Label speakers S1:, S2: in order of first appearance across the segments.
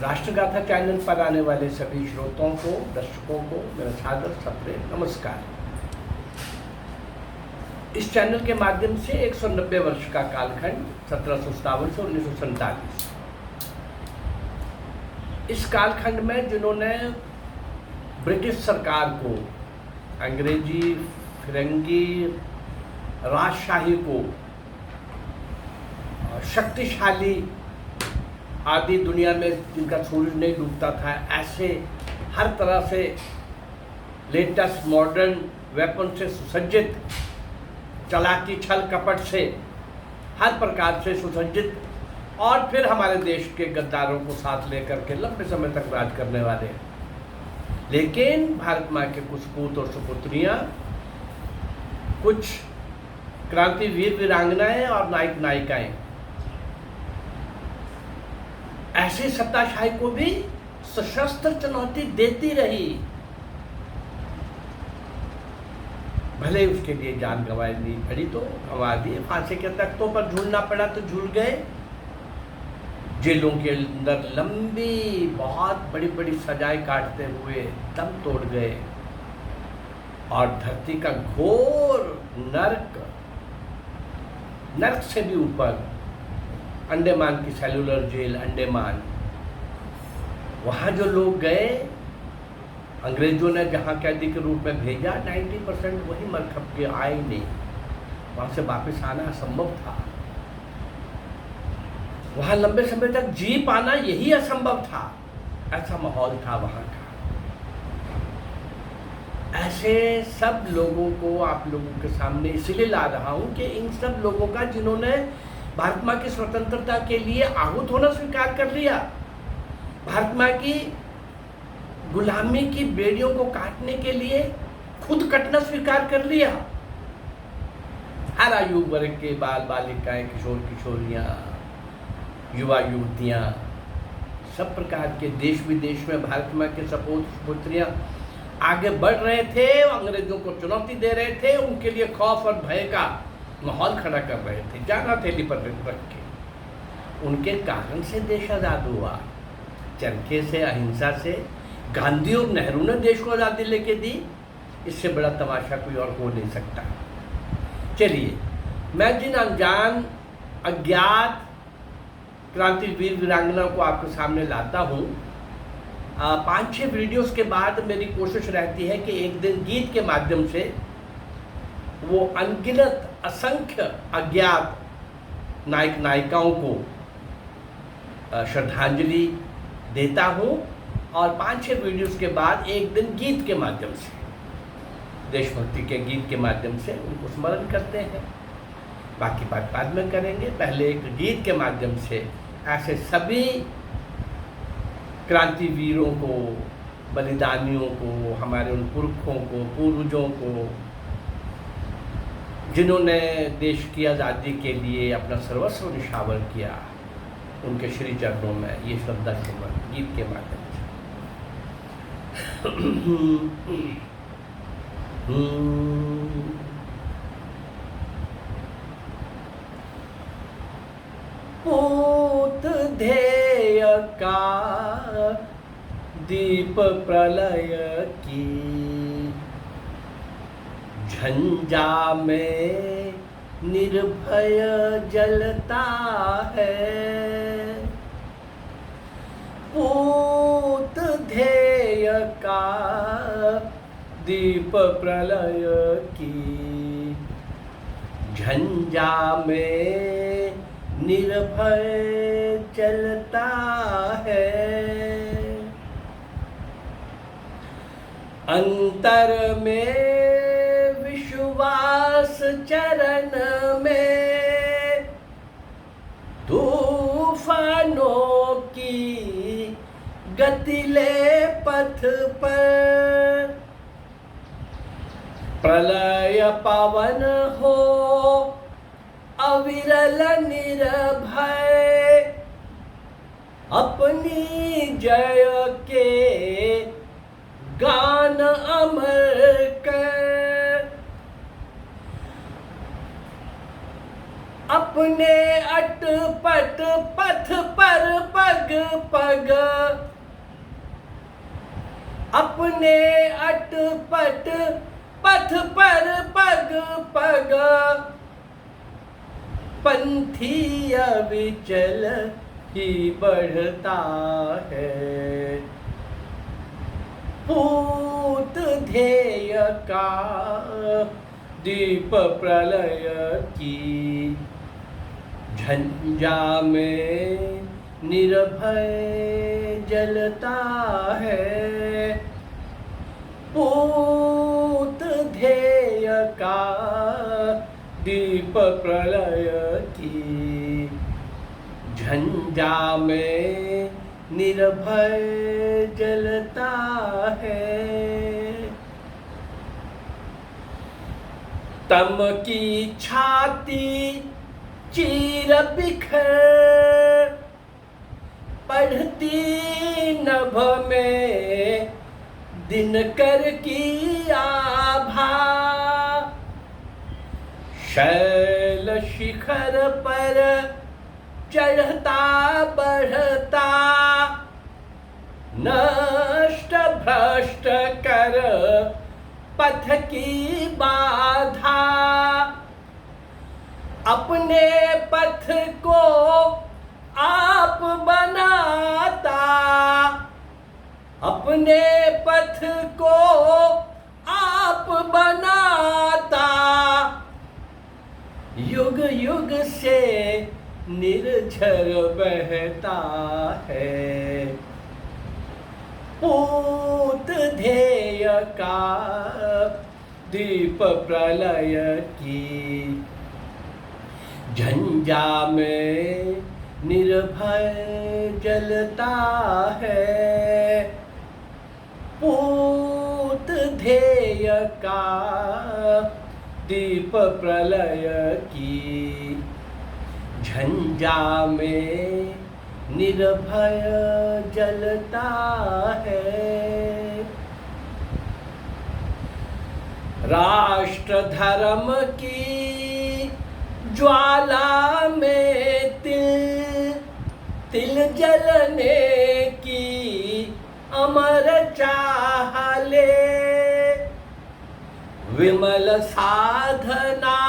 S1: राष्ट्रगाथा channel पर आने वाले सभी श्रोताओं को, दर्शकों को मेरा सादर सप्रेम नमस्कार। इस चैनल के माध्यम से 190 वर्ष का कालखंड 1757 से 1947, इस कालखंड में जिन्होंने ब्रिटिश सरकार को, अंग्रेजी फिरंगी राजशाही को शक्तिशाली आदि दुनिया में जिनका सूरज नहीं डूबता था, ऐसे हर तरह से लेटेस्ट मॉडर्न वेपन से सुसज्जित, चालाकी छल कपट से हर प्रकार से सुसज्जित, और फिर हमारे देश के गद्दारों को साथ लेकर के लंबे समय तक राज करने वाले। लेकिन भारत माँ के कुछ पूत और सुपुत्रियाँ, कुछ क्रांतिवीर वीरांगनाएं और नायक नायिकाएं ऐसी सत्ताशाही को भी सशस्त्र चुनौती देती रही, भले उसके लिए जान गंवानी पड़ी तो गंवा दी, फांसी के तख्तों पर झूलना पड़ा तो झूल गए, जेलों के अंदर लंबी बहुत बड़ी बड़ी सजाएं काटते हुए दम तोड़ गए, और धरती का घोर नर्क से भी ऊपर अंडमान की सेलुलर जेल अंडमान, वहाँ जो लोग गए, अंग्रेजों ने जहाँ कैदी के रूप में भेजा, 90% वही मरकब के आए नहीं, वहाँ से वापस आना असंभव था। वहाँ लंबे समय तक जी पाना यही असंभव था, ऐसा माहौल था वहाँ का। ऐसे सब लोगों को आप लोगों के सामने इसलिए ला रहा हूँ कि इन सब लोगों का, जिन्होंने भारत माँ की स्वतंत्रता के लिए आहूत होना स्वीकार कर लिया, भारत माँ की गुलामी की बेड़ियों को काटने के लिए खुद कटना स्वीकार कर लिया, हर आयु वर्ग के बाल बालिकाएं, किशोर किशोरियां, युवा युवतियां, सब प्रकार के देश विदेश में भारत माँ के सपूत पुत्रियां आगे बढ़ रहे थे, अंग्रेजों को चुनौती दे रहे थे, उनके लिए खौफ और भय का माहौल खड़ा कर रहे थे, जाना थैली पर रख के। उनके कारण से देश आज़ाद हुआ, चरखे से, अहिंसा से। गांधी और नेहरू ने देश को आज़ादी लेके दी, इससे बड़ा तमाशा कोई और हो नहीं सकता। चलिए, मैं जिन अनजान अज्ञात क्रांतिवीर वीरांगनाओं को आपके सामने लाता हूँ, 5-6 वीडियोस के बाद मेरी कोशिश रहती है कि एक दिन गीत के माध्यम से वो अनगिनत असंख्य अज्ञात नायक नायिकाओं को श्रद्धांजलि देता हूँ, और 5-6 वीडियोस के बाद एक दिन गीत के माध्यम से, देशभक्ति के गीत के माध्यम से उनको स्मरण करते हैं। बाकी बात बाद में करेंगे, पहले एक गीत के माध्यम से ऐसे सभी क्रांतिवीरों को, बलिदानियों को, हमारे उन पुरखों को, पूर्वजों को, जिन्होंने देश की आज़ादी के लिए अपना सर्वस्व निछावर किया, उनके श्री चरणों में ये श्रद्धा सुमन गीत के माध्यम से। पूत ध्येय का दीप प्रलय की झंझा में निर्भय जलता है, पूत ध्येय का दीप प्रलय की झंझा में निर्भय चलता है, अंतर में विश्वास चरण में तूफानों की गतिले पथ पर, प्रलय पवन हो अविरल निर्भय, अपनी जय के गान अमर कर, अपने अटपट पथ पर पग पग अपने अटपट पथ पर पग पग पंथी अविचल ही बढ़ता है। पूत ध्येय का दीप प्रलय की झंझा में निर्भय जलता है। पूत ध्येय का दीप प्रलय की झंझा में निर्भय जलता है। तम की छाती चीर बिखर पढ़ती नभ में दिनकर की आभा। शैल शिखर पर चढ़ता बढ़ता नष्ट भ्रष्ट कर पथ की बाधा। अपने पथ को आप बनाता, अपने पथ को आप बनाता। युग युग से निर्झर बहता है। पूत ध्येय का दीप प्रलय की झंझा में निर्भय जलता है। पूत ध्येय का दीप प्रलय की झंझा में निर्भय जलता है। राष्ट्र धर्म की ज्वाला में तिल तिल जलने की अमर चाह ले। विमल साधना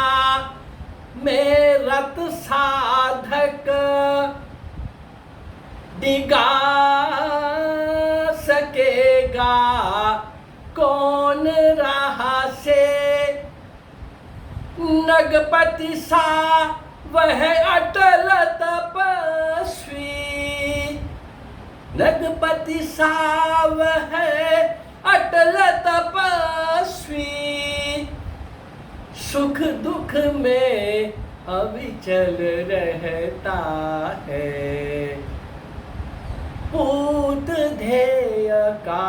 S1: में रत साधक दिगा सकेगा कौन राह से। नगपति सा वह अटल तपस्वी, नगपति सा वह अटल तपस्वी। सुख दुख में अविचल रहता है। पूत ध्येय का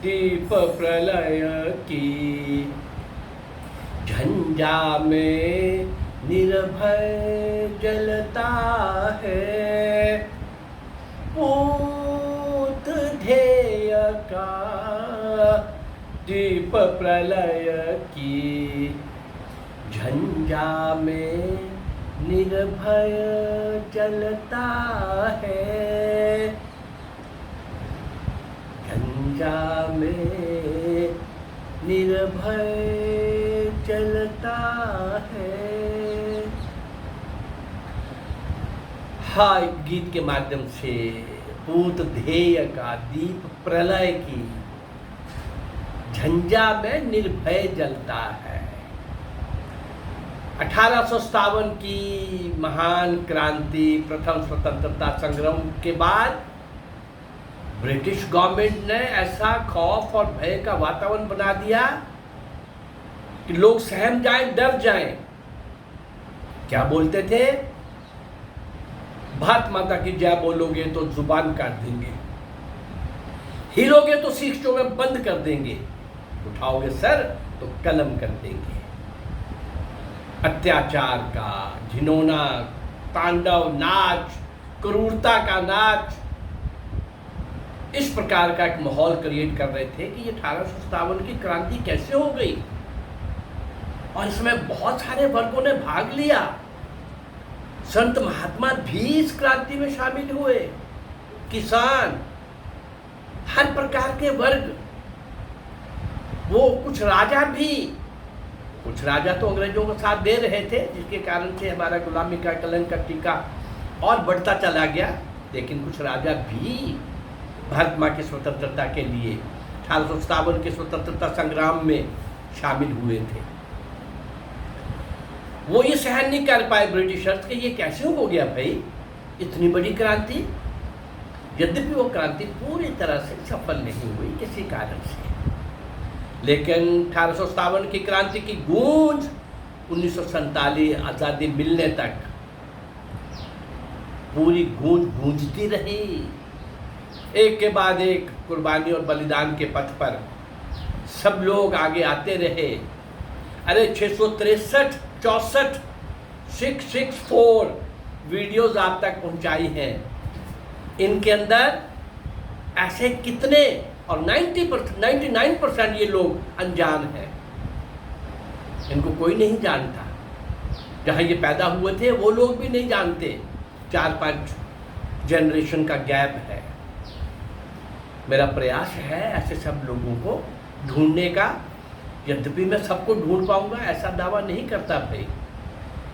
S1: दीप प्रलय की झंझा में निर्भय जलता है। पूत ध्येय का दीप प्रलय की झंझा में निर्भय जलता है। झंझा में निर्भय जलता है। हाँ, गीत के माध्यम से पूत ध्येय का दीप प्रलय की झंझा में निर्भय जलता है। 1857 की महान क्रांति, प्रथम स्वतंत्रता संग्राम के बाद ब्रिटिश गवर्नमेंट ने ऐसा खौफ और भय का वातावरण बना दिया कि लोग सहम जाएं, डर जाएं। क्या बोलते थे? भारत माता की जय बोलोगे तो जुबान काट देंगे, हिलोगे तो शीशों में बंद कर देंगे, उठाओगे सर तो कलम कर देंगे। अत्याचार का घिनौना तांडव नाच, क्रूरता का नाच, इस प्रकार का एक माहौल क्रिएट कर रहे थे कि ये 1857 की क्रांति कैसे हो गई। और इसमें बहुत सारे वर्गों ने भाग लिया। संत महात्मा भी इस क्रांति में शामिल हुए। किसान, हर प्रकार के वर्ग, वो कुछ राजा तो अंग्रेजों को साथ दे रहे थे, जिसके कारण से हमारा गुलामी का कलंक का टीका और बढ़ता चला गया। लेकिन कुछ राजा भी भारत माँ की स्वतंत्रता के लिए 1857 के स्वतंत्रता संग्राम में शामिल हुए थे। वो ये सहन नहीं कर पाए ब्रिटिशर्स के, ये कैसे हो गया भाई इतनी बड़ी क्रांति। यद्यपि वो क्रांति पूरी तरह से सफल नहीं हुई किसी कारण से, लेकिन 1857 की क्रांति की गूंज 1947 आज़ादी मिलने तक पूरी गूंज गूंजती रही। एक के बाद एक कुर्बानी और बलिदान के पथ पर सब लोग आगे आते रहे। अरे 663 64 664 वीडियोस आप तक पहुंचाई हैं। इनके अंदर ऐसे कितने, और 99% ये लोग अनजान हैं, इनको कोई नहीं जानता। जहाँ ये पैदा हुए थे वो लोग भी नहीं जानते। 4-5 जनरेशन का गैप है। मेरा प्रयास है ऐसे सब लोगों को ढूंढने का। यद्यपि मैं सबको ढूंढ पाऊंगा ऐसा दावा नहीं करता भाई,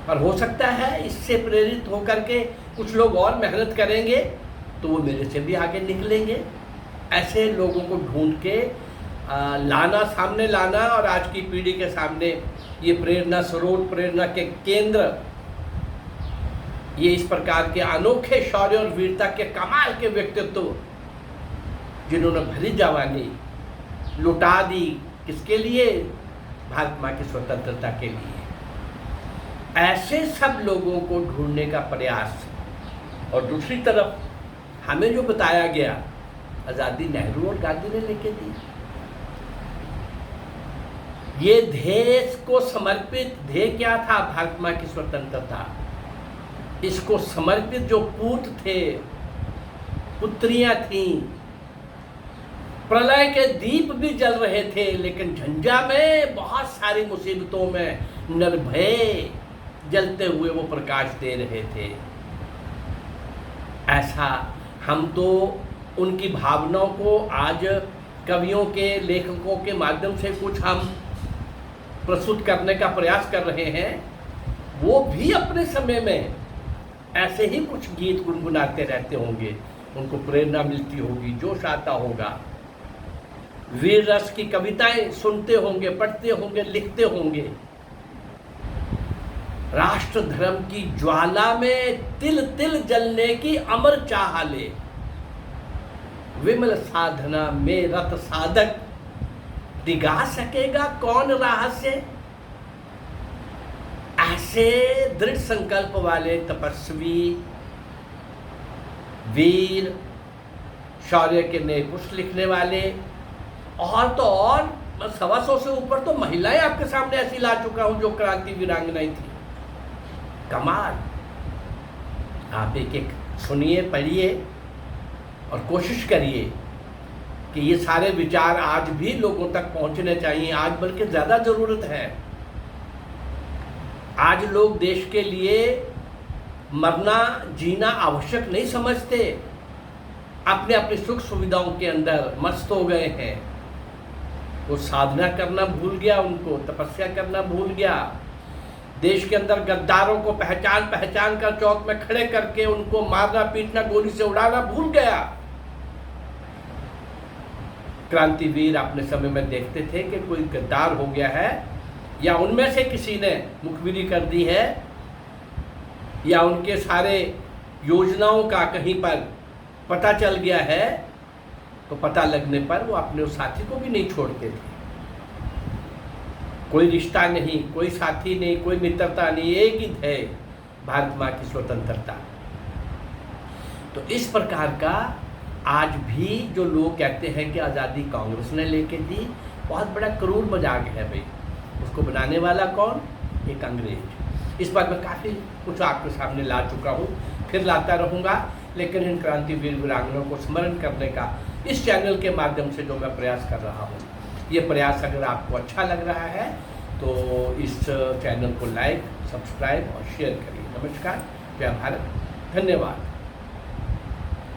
S1: पर हो सकता है इससे प्रेरित होकर के कुछ लोग और मेहनत करेंगे तो वो मेरे से भी आगे निकलेंगे। ऐसे लोगों को ढूंढ के सामने लाना और आज की पीढ़ी के सामने ये प्रेरणा स्रोत, प्रेरणा के केंद्र, ये इस प्रकार के अनोखे शौर्य और वीरता के कमाल के व्यक्तित्व जिन्होंने भरी जवानी लुटा दी, किसके लिए? भारत माँ की स्वतंत्रता के लिए। ऐसे सब लोगों को ढूंढने का प्रयास। और दूसरी तरफ हमें जो बताया गया, आज़ादी नेहरू और गांधी ने लेके दी। ये देश को समर्पित ध्येय क्या था? भारत माँ की स्वतंत्रता। इसको समर्पित जो पूत थे, पुत्रियां थीं, प्रलय के दीप भी जल रहे थे, लेकिन झंझा में बहुत सारी मुसीबतों में निर्भय जलते हुए वो प्रकाश दे रहे थे। ऐसा हम तो उनकी भावनाओं को आज कवियों के, लेखकों के माध्यम से कुछ हम प्रस्तुत करने का प्रयास कर रहे हैं। वो भी अपने समय में ऐसे ही कुछ गीत गुनगुनाते रहते होंगे, उनको प्रेरणा मिलती होगी, जोश आता होगा, वीर रस की कविताएं सुनते होंगे, पढ़ते होंगे, लिखते होंगे। राष्ट्र धर्म की ज्वाला में तिल तिल जलने की अमर चाह ले, विमल साधना में रत साधक दिगा सकेगा कौन राह से। ऐसे दृढ़ संकल्प वाले तपस्वी, वीर, शौर्य के नए पुष्प लिखने वाले, और तो और 125 से ऊपर तो महिलाएं आपके सामने ऐसी ला चुका हूं जो क्रांति वीरांगनाएं थी। कमाल। आप एक एक सुनिए, पढ़िए और कोशिश करिए कि ये सारे विचार आज भी लोगों तक पहुंचने चाहिए। आज बल्कि ज़्यादा ज़रूरत है। आज लोग देश के लिए मरना जीना आवश्यक नहीं समझते, अपने अपनी सुख सुविधाओं के अंदर मस्त हो गए हैं। वो साधना करना भूल गया, उनको तपस्या करना भूल गया। देश के अंदर गद्दारों को पहचान कर चौक में खड़े करके उनको मारना पीटना, गोली से उड़ाना भूल गया। क्रांतिवीर अपने समय में देखते थे कि कोई गद्दार हो गया है, या उनमें से किसी ने मुखबिरी कर दी है, या उनके सारे योजनाओं का कहीं पर पता चल गया है, तो पता लगने पर वो अपने उस साथी को भी नहीं छोड़ते थे। कोई रिश्ता नहीं, कोई साथी नहीं, कोई मित्रता नहीं, एक ही है भारत माँ की स्वतंत्रता। तो इस प्रकार का आज भी जो लोग कहते हैं कि आज़ादी कांग्रेस ने लेके दी, बहुत बड़ा क्रूर मजाक है भाई। उसको बनाने वाला कौन? एक अंग्रेज। इस बात में काफ़ी कुछ आपके सामने ला चुका हूँ, फिर लाता रहूँगा। लेकिन इन क्रांतिवीर वीरांगनाओं को स्मरण करने का इस चैनल के माध्यम से जो मैं प्रयास कर रहा हूँ, ये प्रयास अगर आपको अच्छा लग रहा है तो इस चैनल को लाइक, सब्सक्राइब और शेयर करिए। नमस्कार, जय भारत, धन्यवाद।